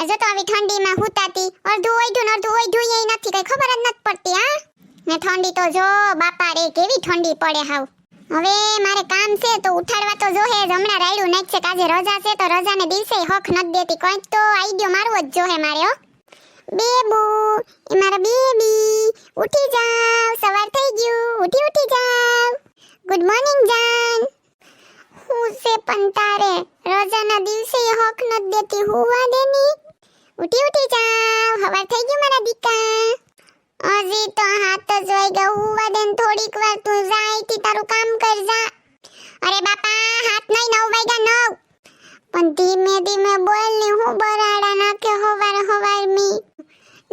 આ જો તો આવી ઠંડીમાં હુતાતી અડધું ઓઈધું ને અડધું ઓઈધું ય નથી, કઈ ખબર જ નથી પડતી. હા ને ઠંડી તો જો બાપા રે કેવી ઠંડી પડે હાવ. હવે મારે કામ છે તો ઉઠાડવા તો જોહે જ. હમણાં રાયડું નાખ છે કે આજે રજા છે તો રજાને દિવસે હક નથી દેતી. કંઈક તો આઈડિયો મારવો જ જોહે મારે. હો બેબુ, એ મારા બેબી, ઉઠી જાવ, સવાર થઈ ગયું, ઉઠી જાવ. ગુડ મોર્નિંગ જાન. હું છે પણ તારે રજાના દિવસે હક નથી દેતી, હુવા દેની. ઉઠી જાવ, સવાર થઈ ગયું મારા દીકા. હજી તો હાથ જ વાગ્યા, હુવા દેન થોડીક વાર. તું જાય તી તારું કામ કર જા. અરે બાપા, હાથ નહીં 9 વાગ્યા 9. પણ ધીમે ધીમે બોલ ને, હું બરાડા નાખે હવાર મી.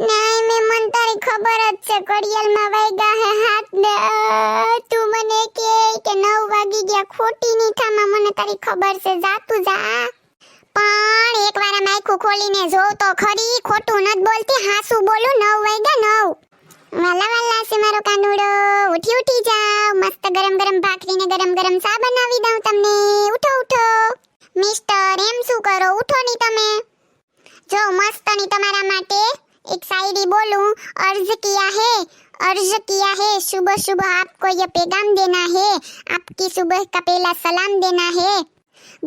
નહીં મે મન તારી ખબર જ છે કડિયાલમાં વાગ્યા હે હાથ ને. તું મને કે 9 વાગી ગયા, ખોટી ની થામાં મને તારી ખબર છે. જા તું જા. પણ એકવાર આમ આંખું ખોલીને જોવ તો ખરી, ખોટું નથી બોલતી, હાસું બોલું. 9 વાગ્યા 9. વાલા વાલા છે મારો કાનુડો. ઉઠી જાવ, મસ્ત ગરમ ગરમ ભાખરીને ગરમ ગરમ ચા બનાવી દઉં તમને. ઉઠો મિસ્ટર, એમ શું કરો, ઉઠો ની તમે. જો મસ્ત ની તમારા માટે एक शायरी बोलूं. अर्ज किया है सुबह सुबह आपको ये पैगाम देना है, आपकी सुबह का पहला सलाम देना है,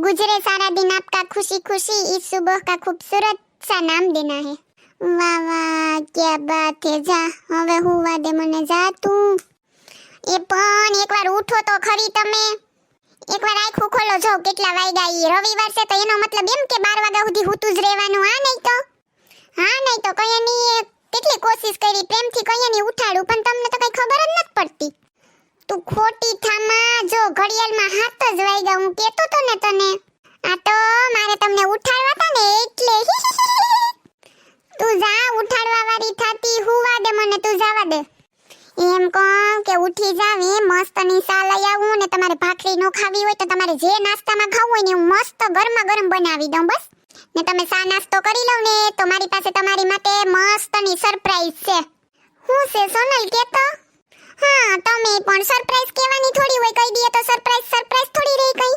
गुजरे सारा दिन आपका खुशी खुशी, इस सुबह का खूबसूरत सा नाम देना है. वाह वाह, क्या बात है. જા હવે હુવા દે મને, જા તું. એ પણ એકવાર ઉઠો તો ખરી તમે. એકવાર આંખું ખોલો, જો કેટલા વાગ્યા. ઈ રવિવાર છે તો એનો મતલબ એમ કે 12 વાગ્યા સુધી હુતું જ રહેવાનું. હા નહીં તો કયાની કેટલી કોશિશ કરી પ્રેમથી કયાની ઉઠાડું, પણ તમને તો કઈ ખબર જ નથી પડતી. તું ખોટી થામાં, જો ઘડિયાળમાં હાથ જ વાગ્યા. હું કેતો તો ને તને, આ તો મારે તમને ઉઠાડવા હતા ને એટલે. તું જા, ઉઠાડવા વાળી થાતી, હુવા દે મને, તું જવા દે. એમ કહું કે ઉઠી જાવ, એ મસ્ત ની સા લઈ આવું. ને તમારે ભાખરી નો ખાવી હોય તો તમારે જે નાસ્તામાં ખાવું હોય ને હું મસ્ત ગરમા ગરમ બનાવી દઉં. બસ ને તમે સા નાસ્તો કરી લઉં ને તો મારી પાસે તમારી માટે મસ્ત ની સરપ્રાઈઝ છે. હું છે સોનલ કેતો? હા, તમે પણ સરપ્રાઈઝ કહેવાની થોડી હોય, કહી દઈએ તો સરપ્રાઈઝ થોડી રહી કઈ.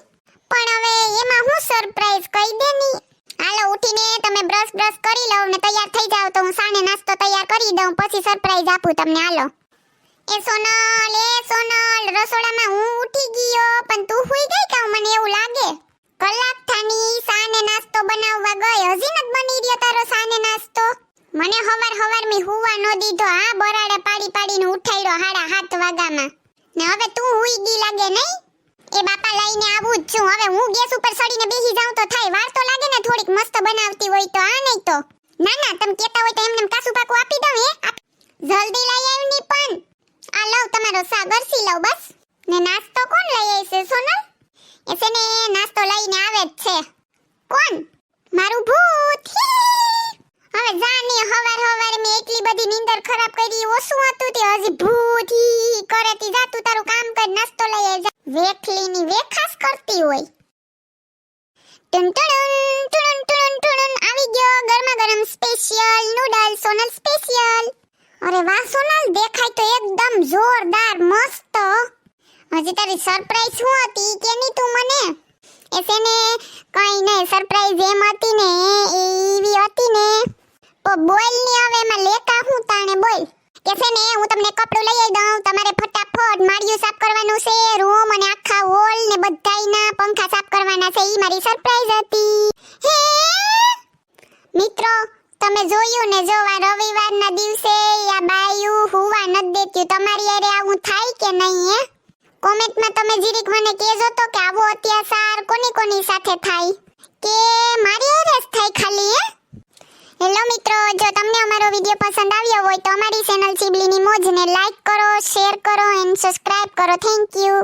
પણ હવે એમાં હું સરપ્રાઈઝ કહી દે ની. હાલો ઉઠીને તમે બ્રશ કરી લઉં ને તૈયાર થઈ જાવ તો હું સાને નાસ્તો તૈયાર કરી દઉં, પછી સરપ્રાઈઝ આપું તમને. હાલો. એ સોનલ, રસોડામાં હું ઉઠી ગયો પણ તું હુઈ ગઈ કે મને એવું લાગે. કલાક થાની સાને નાસ્તો બનાવવા ગઈ, હજી નથી બની રહ્યો તારો સાને નાસ્તો. મને હવાર મી હુવા નો દીધો. હા, બરાડા પાડીને ઉઠાડ્યો 7:30 વાગ્યામાં. ને હવે તું હુઈ ગઈ લાગે નહીં. એ બાપા લઈને આવું જ છું. હવે હું ગેસ ઉપર સડીને બેસી જાઉં તો થાય, વાર તો લાગે ને થોડીક મસ્ત બનાવતી હોય તો. આ નહીં તો ના તમે કેતા હોય તો એમને કાસુ પાકું આપી દઉં. જલ્દી લઈ આવ ની. પણ આ લવ તમારો સા ગરસી લવ બસ. ને નાસ્તો કોણ લઈ આવી છે સોનલ? એસે ને નાસ્તો લઈને આવે જ છે. કોણ? મારું ભૂત. હવે જાને હવાર મે એટલી બધી નીંદર ખરાબ કરી, ઓસું હતું તે હજી ભૂત કરેતી. જા તું તારું કામ કર, નાસ્તો લઈ આવ. વેખલીની વેખાસ કરતી હોય. ટુન આવી ગયો ગરમા ગરમ સ્પેશિયલ નૂડલ, સોનલ સ્પેશિયલ. અરે વાહ સોનલ, દેખાય તો એકદમ જોરદાર મસ્ત. હજી તારી સરપ્રાઈઝ શું હતી કે ની તું મને? એસે ને કઈ નહીં, સરપ્રાઈઝ એમ હતી ને એવી હતી ને. બોલ ની હવે એમાં લેતા હું તાણે બોલ. કેસે ને હું તમને કપડું લઈ આવી દઉં, તમારે ફટાફટ માળિયું સાફ કરવાનું છે, રૂમ અને આખા વોલ ને બધાયના પંખા સાફ કરવાના છે. ઈ મારી સરપ્રાઈઝ હતી. હે મિત્રો, તમે જોયું ને, જોવા રવિવારના દિવસે આ બાયું હુવા ન દેતી. તમારી અરે આવું થાય કે નહીં? હે કોમેન્ટમાં તમે જીરીક મને કહેજો તો કે આવો અત્યાચાર કોની સાથે થાય, કે મારી અરે જ થાય ખાલી. હેલો મિત્રો, જો તમને અમારો વિડિયો પસંદ આવ્યો હોય તો અમારી ચેનલ ચીબલીની મોજને લાઈક કરો, શેર કરો એન્ડ સબસ્ક્રાઇબ કરો. Thank you.